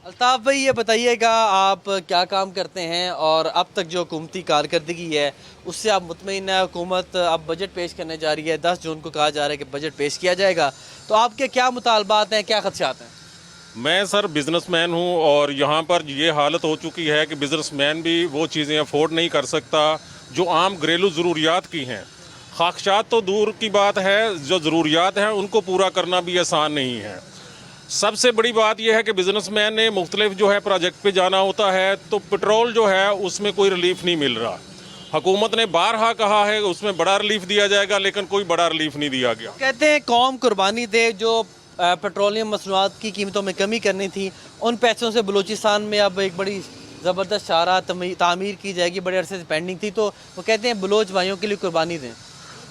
अल्ताफ़ भाई ये बताइएगा आप क्या काम करते हैं और अब तक जो हुकूमती कारकर्दगी है उससे आप मुतमईन हैं? हुकूमत अब बजट पेश करने जा रही है, 10 जून को कहा जा रहा है कि बजट पेश किया जाएगा, तो आपके क्या मुतालबात हैं, क्या खदशात हैं? मैं सर बिजनेसमैन हूं और यहाँ पर ये हालत हो चुकी है कि बिजनेसमैन भी वो चीज़ें अफोर्ड नहीं कर सकता जो आम घरेलू ज़रूरियात की हैं। ख़ाकशात तो दूर की बात है, जो ज़रूरियात हैं उनको पूरा करना भी आसान नहीं है। सबसे बड़ी बात यह है कि बिजनेसमैन ने मुख्तलिफ जो है प्रोजेक्ट पे जाना होता है, तो पेट्रोल जो है उसमें कोई रिलीफ नहीं मिल रहा। हुकूमत ने बारहा कहा है उसमें बड़ा रिलीफ दिया जाएगा, लेकिन कोई बड़ा रिलीफ नहीं दिया गया। कहते हैं कौम कुर्बानी दे, जो पेट्रोलियम मसनूआत की कीमतों में कमी करनी थी, उन पैसों से बलूचिस्तान में अब एक बड़ी ज़बरदस्त शाहराह तामीर की जाएगी, बड़े अरसे से पेंडिंग थी, तो वो कहते हैं बलोच भाइयों के लिए कुर्बानी दें।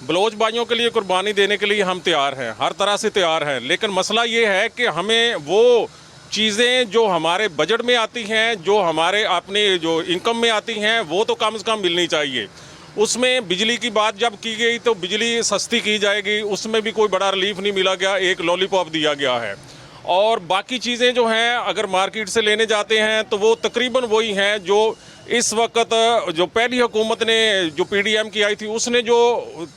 बलोच भाइयों के लिए कुर्बानी देने के लिए हम तैयार हैं, हर तरह से तैयार हैं, लेकिन मसला ये है कि हमें वो चीज़ें जो हमारे बजट में आती हैं, जो हमारे अपने जो इनकम में आती हैं, वो तो कम से कम मिलनी चाहिए। उसमें बिजली की बात जब की गई तो बिजली सस्ती की जाएगी, उसमें भी कोई बड़ा रिलीफ नहीं मिला गया, एक लॉलीपॉप दिया गया है। और बाकी चीज़ें जो हैं अगर मार्केट से लेने जाते हैं तो वो तकरीबन वही हैं जो इस वक्त जो पहली हुकूमत ने जो पीडीएम की आई थी उसने जो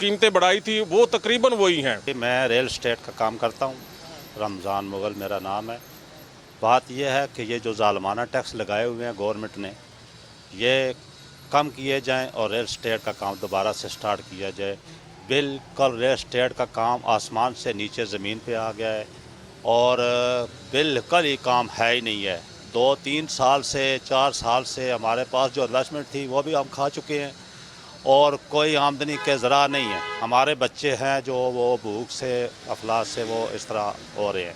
कीमतें बढ़ाई थी वो तकरीबन वही हैं। मैं रियल एस्टेट का काम करता हूँ। रमज़ान मुग़ल मेरा नाम है। बात यह है कि ये जो ज़ालमाना टैक्स लगाए हुए हैं गवर्नमेंट ने, ये कम किए जाएं और रियल एस्टेट का काम दोबारा से स्टार्ट किया जाए। बिल्कुल रियल एस्टेट का काम आसमान से नीचे ज़मीन पे आ गया है और बिल्कुल ही काम है ही नहीं है। 2-3 साल से 4 साल से हमारे पास जो इन्वेस्टमेंट थी वो भी हम खा चुके हैं और कोई आमदनी के ज़रा नहीं है। हमारे बच्चे हैं जो वो भूख से अफलास से वो इस तरह हो रहे हैं।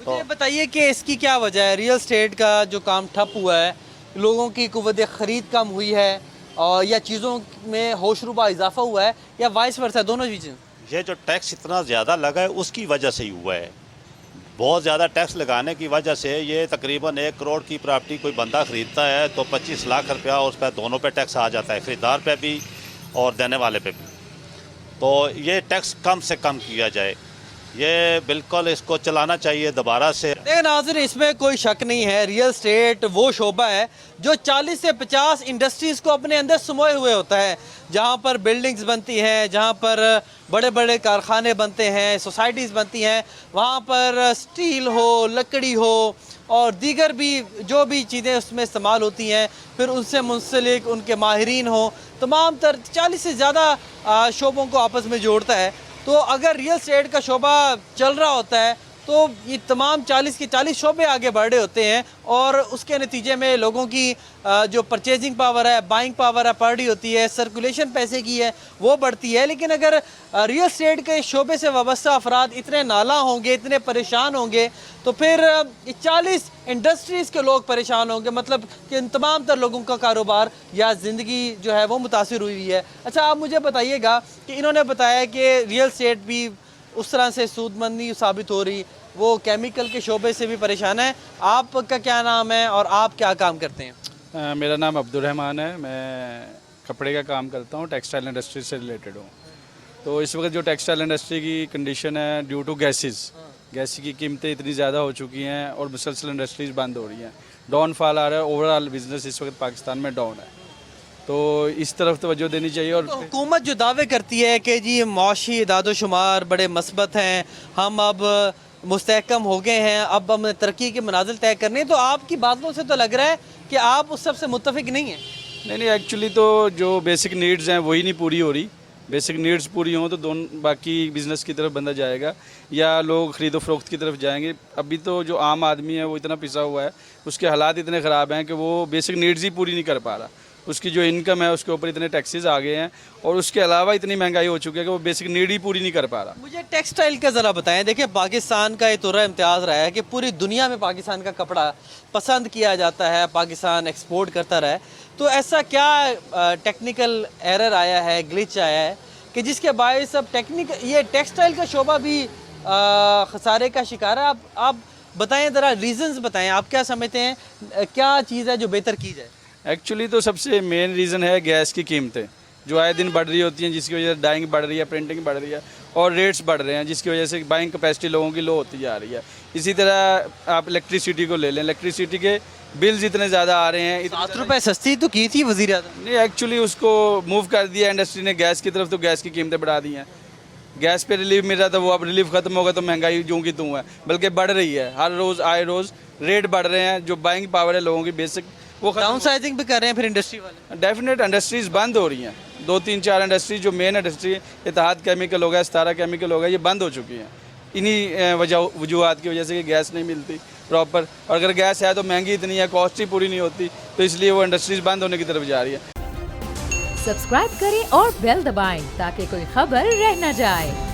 मुझे बताइए कि इसकी क्या वजह है? रियल एस्टेट का जो काम ठप हुआ है, लोगों की कुव्वत ख़रीद कम हुई है, और या चीज़ों में होशरुबा इजाफा हुआ है, या वाइस वर्सा, दोनों चीज़ें? ये जो टैक्स इतना ज़्यादा लगा है उसकी वजह से ही हुआ है। बहुत ज़्यादा टैक्स लगाने की वजह से ये तकरीबन 1 करोड़ की प्रॉपर्टी कोई बंदा ख़रीदता है तो 25 लाख रुपया उस पर दोनों पे टैक्स आ जाता है, ख़रीदार पे भी और देने वाले पे भी। तो ये टैक्स कम से कम किया जाए, ये बिल्कुल इसको चलाना चाहिए दोबारा से। देखिए नाज़रीन, इसमें कोई शक नहीं है, रियल एस्टेट वो शोबा है जो 40 से 50 इंडस्ट्रीज़ को अपने अंदर समोए हुए होता है, जहाँ पर बिल्डिंग्स बनती हैं, जहाँ पर बड़े बड़े कारखाने बनते हैं, सोसाइटीज़ बनती हैं, वहाँ पर स्टील हो, लकड़ी हो और दीगर भी जो भी चीज़ें उसमें इस्तेमाल होती हैं, फिर उनसे मुंसलिक उनके माहिरीन हो, तमाम 40 से ज़्यादा शोबों को आपस में जोड़ता है। तो अगर रियल एस्टेट का शोबा चल रहा होता है तो ये तमाम 40 के 40 शोबे आगे बढ़ रहे होते हैं और उसके नतीजे में लोगों की जो परचेजिंग पावर है, बाइंग पावर है, बढ़ रही होती है, सर्कुलेशन पैसे की है वो बढ़ती है। लेकिन अगर रियल एस्टेट के शोबे से वाबस्ता अफराद इतने नाला होंगे, इतने परेशान होंगे, तो फिर 40 इंडस्ट्रीज़ के लोग परेशान होंगे, मतलब कि इन तमाम तर लोगों का कारोबार या ज़िंदगी जो है वो मुतासिर हुई है। अच्छा, आप मुझे बताइएगा कि इन्होंने बताया कि रियल एस्टेट भी उस तरह से सूदमंद नहीं साबित हो रही, वो केमिकल के शोबे से भी परेशान है। आपका क्या नाम है और आप क्या काम करते हैं? मेरा नाम अब्दुलरहमान है। मैं कपड़े का काम करता हूँ, टेक्सटाइल इंडस्ट्री से रिलेटेड हूँ। तो इस वक्त जो टेक्सटाइल इंडस्ट्री की कंडीशन है ड्यू टू गैस की कीमतें इतनी ज़्यादा हो चुकी हैं और मुसलसल इंडस्ट्रीज़ बंद हो रही हैं, डाउनफॉल आ रहा है, ओवरऑल बिजनेस इस वक्त पाकिस्तान में डाउन है, तो इस तरफ तवज्जो देनी चाहिए। और तो हुकूमत जो दावे करती है कि जी मुआशी इदाद-ओ-शुमार बड़े मस्बत हैं, हम अब मुस्तहकम हो गए हैं, अब हम तरक्की के मनाजिल तय करने, तो आपकी बातों से तो लग रहा है कि आप उस सबसे मुत्तफिक नहीं हैं। नहीं, एक्चुअली तो जो बेसिक नीड्स हैं वही नहीं पूरी हो रही। बेसिक नीड्स पूरी हों तो दोनों बाकी बिज़नेस की तरफ बंदा जाएगा या लोग ख़रीदो फरोख्त की तरफ जाएंगे। अभी तो जो आम आदमी है वो इतना पिसा हुआ है, उसके हालात इतने ख़राब हैं कि वो बेसिक नीड्स ही पूरी नहीं कर पा रहा। उसकी जो इनकम है उसके ऊपर इतने टैक्सेस आ गए हैं और उसके अलावा इतनी महंगाई हो चुकी है कि वो बेसिक नीड ही पूरी नहीं कर पा रहा। मुझे टेक्सटाइल का ज़रा बताएं। देखिए, पाकिस्तान का ये तुर्रा इम्तियाज़ रहा है कि पूरी दुनिया में पाकिस्तान का कपड़ा पसंद किया जाता है, पाकिस्तान एक्सपोर्ट करता रहा है, तो ऐसा क्या टेक्निकल एरर आया है, ग्लिच आया है कि जिसके बायस अब ये टेक्सटाइल का शोबा भी खसारे का शिकार है? आप बताएं, ज़रा रीज़न्स बताएं, आप क्या समझते हैं, क्या चीज़ है जो बेहतर की जाए? एक्चुअली तो सबसे मेन रीज़न है गैस की कीमतें जो आए दिन बढ़ रही होती हैं, जिसकी वजह से डाइंग बढ़ रही है, प्रिंटिंग बढ़ रही है और रेट्स बढ़ रहे हैं, जिसकी वजह से बाइंग कैपेसिटी लोगों की लो होती जा रही है। इसी तरह आप इलेक्ट्रिसिटी को ले लें, इलेक्ट्रिसिटी के बिल्स इतने ज़्यादा आ रहे हैं। 7 रुपए सस्ती तो की थी वज़ीर आज़म नहीं, एक्चुअली उसको मूव कर दिया इंडस्ट्री ने गैस की तरफ, तो गैस की कीमतें बढ़ा दी हैं। गैस पे रिलीफ मिल रहा था, वो अब रिलीफ खत्म होगा तो महंगाई जूं की तूं है, बल्कि बढ़ रही है। हर रोज़ आए रोज़ रेट बढ़ रहे हैं, जो बाइंग पावर है लोगों की बेसिक वो डाउन साइजिंग भी कर रहे हैं फिर इंडस्ट्री वाले। डेफिनेट इंडस्ट्रीज़ बंद हो रही हैं। 2-3-4 इंडस्ट्री जो मेन इंडस्ट्री इत्तेहाद केमिकल हो गया, सितारा केमिकल हो गया, ये बंद हो चुकी हैं इन्हीं वजूहत की वजह से कि गैस नहीं मिलती प्रॉपर, और अगर गैस है तो महंगी इतनी है, कॉस्ट ही पूरी नहीं होती, तो इसलिए वो इंडस्ट्रीज़ बंद होने की तरफ जा रही है। सब्सक्राइब करें और बेल दबाएं ताकि कोई खबर रह न जाए।